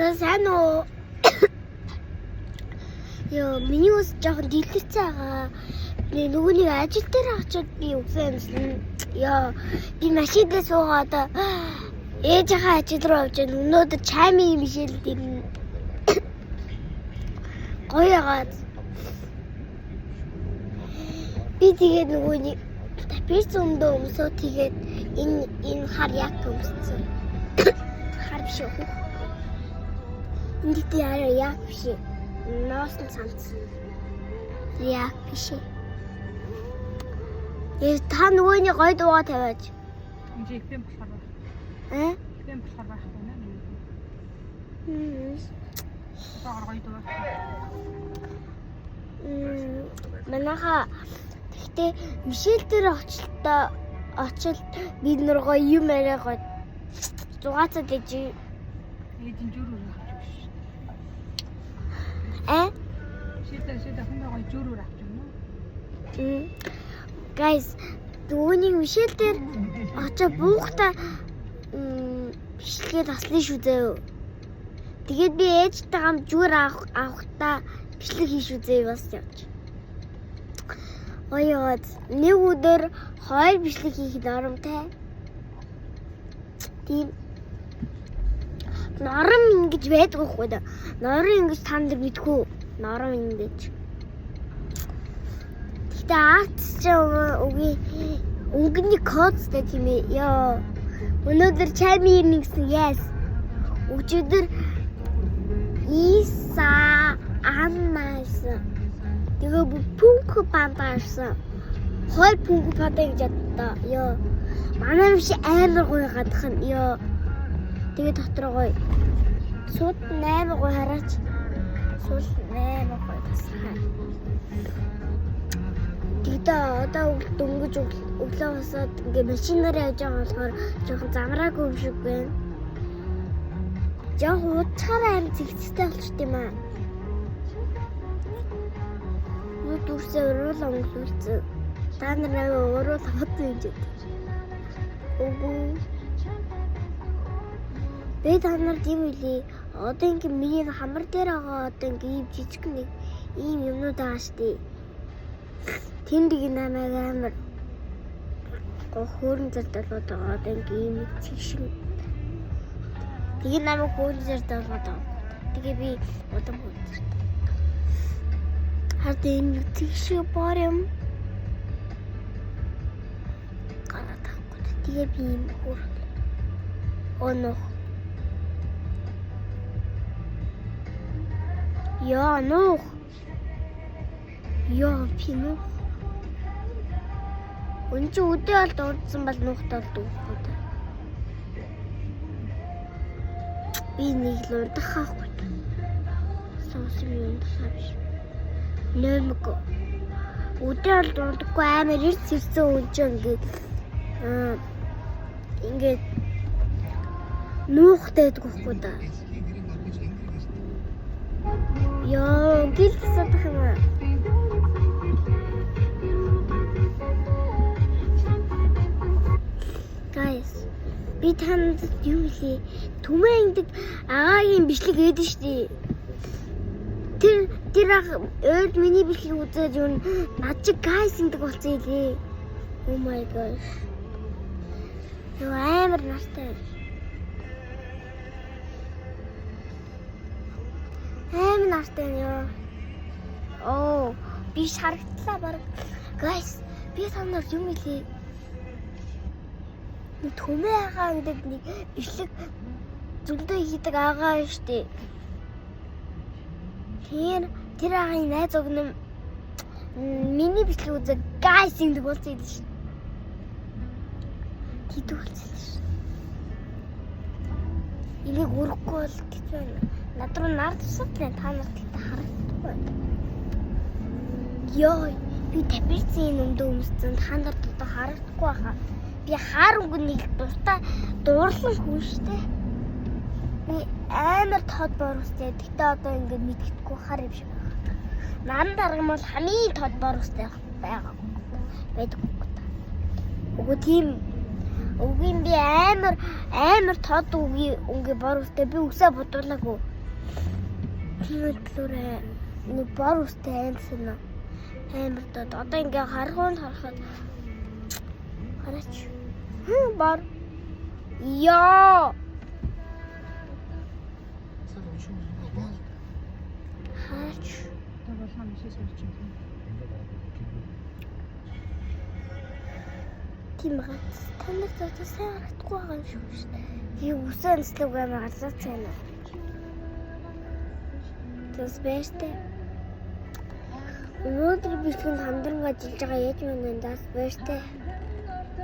За сайн уу? Йоо, миний ус жоохон дэлгэцсэн байгаа. Би нөгөөний ажил дээр очиод би үсэн. Йоо, би машин дээр суугаад ээжийнхээ ажил руу явж байна. Өнөөдөр чаймын мишэл дэрнэ. Гоё ягаад. Би тэгээд нөгөөний tapis өндөө өмсөө тэгээд энэ хар яг өмссөн. Хар биш үү? Энд дээр яг биш. Носон цанц. Яг биш. Та нөгөөний гой дуугаа тавиач. Энд FM болохоор байна. FM болохоор байх байна. Бага гой дуу. Манайха гэхдээ мишэл дээр очил бид нар гоё юм арай гоё зугаацаад ээж. Эдийн журуу. Шийдэ хүн гоё журуу авч байна. Guys, дүүний мишэл дээр очиж буухтаа бичлэгээ таслын шүү зөө. Тэгээд би ээжтэй гам жүр авахтаа бичлэг хийш үзээ бас явж. Ойод нэг өдөр хоёр бичлэг хийхэд оромтой. Тийм норм ингэж байдаг байхгүй да. Норм ингэж та нар мэдгүй. Норм ингэж. Гэтэ акц ч үгүй өнгөний кодтэй тийм ээ. Йоо. Өнөөдөр чами ирнэ гэсэн yes. Өчигдөр Иса Аннаас тэгээ пүнк пантаарсан. Хой пүнк пантаа гэж ядтаа. Йоо. Манай биш амар гоё гадах нь. Йоо. Тэгээ дотор гоё. Сууд 8 гоё хараач. Сууд 8 гоё тасраа. Тэгээ одоо дөнгөж өглөө босоод ингээ машинаар явж байгаа болохоор жоохон замраагүй юм шиг байна. Жоо уцаараа аим зэгцтэй болчихд юм аа. Юу дүрсээ уруулаа өнгөлүүлсэн. Та нар наваа уруул хаваад байж дээ. Үгүй. Би та нарт юм хэлий. Одоо ингээ миний хамар дээр байгаа одоо ингээ ийм жижиг нэг ийм юмнууд байгаа штий. Тэндийг намайг амар хөөрн зардалууд байгаа одоо ингээ ийм чиг шиг. Тэгээ намайг хөөрн зардалууд байгаа. Тэгээ би одоо хөөрн. Хард энэ чиг шиг бор юм. Гараад авахгүй. Тэгээ би ийм хөөрн. Оноо. Яа, нуух. Яа, пинуух. Өнч өдөө бол дурдсан бол нуухтай бол дуухгүй та. Би нэг л урдах хаахгүй та. Соос юм ундахаа биш. Нэмэгүй. Өдөө бол дурдахгүй амар ирс ирсэн өнч ингээд нуухтай байдаг байхгүй та. Яа, гэлсэх юм аа. Guys, би танд юу хэлээ? Түмэн ингэдэг агаагийн бичлэг ээдэн штий. Тэр ойд миний бичлэг үзээд юу над чиг guys ингэдэг болсон илээ. Oh my gosh. Юу амар настай. Настай ёо. Оо, би шарагдлаа баг. Guys, би танаар юм хэлээ. Нэг төмөө агаа гэдэг нэг бичлэг зөндөө хийдэг агаа штэ. Тэр агааны найз өгнөм миний бичлэг үзээ guys ингэдэг болсон юм шин. Тэдүүлсэн шин. Энийг өрөхгүй бол гэж байна. Над руу нардсан та нарт харагдахгүй. Йоо, би tapis-ийн өндөө өмссөн та нарт одоо харагдахгүй байхаа. Би хаар өнгөнийг дуурлан хүн штэ. Би амар тод борустай. Гэтэ одоо ингэ мэдгэдэггүй хар юм шиг байна. Нан дарга бол хамгийн тод борустай байгаа. Байдаг. Үгүй тийм Үгийн би амар тод үгийн бор үстэй би үсээ бодуулаагүй. Тиймэрхүү нэг бор үстэй амьсан амар тод. Одоо ингээ харахад хараач. Бор. Яа. Хараач. Това само се случи. Тийм гац. Таныг одоо сайн харагдахгүй байгаа юм шиг шүү дээ. Би үсээ онцлог амар гараад цаана. Тэс бэштэй. Өнөөдөр би чинь хамдран ажиллаж байгаа яаж мэн даас бэштэй.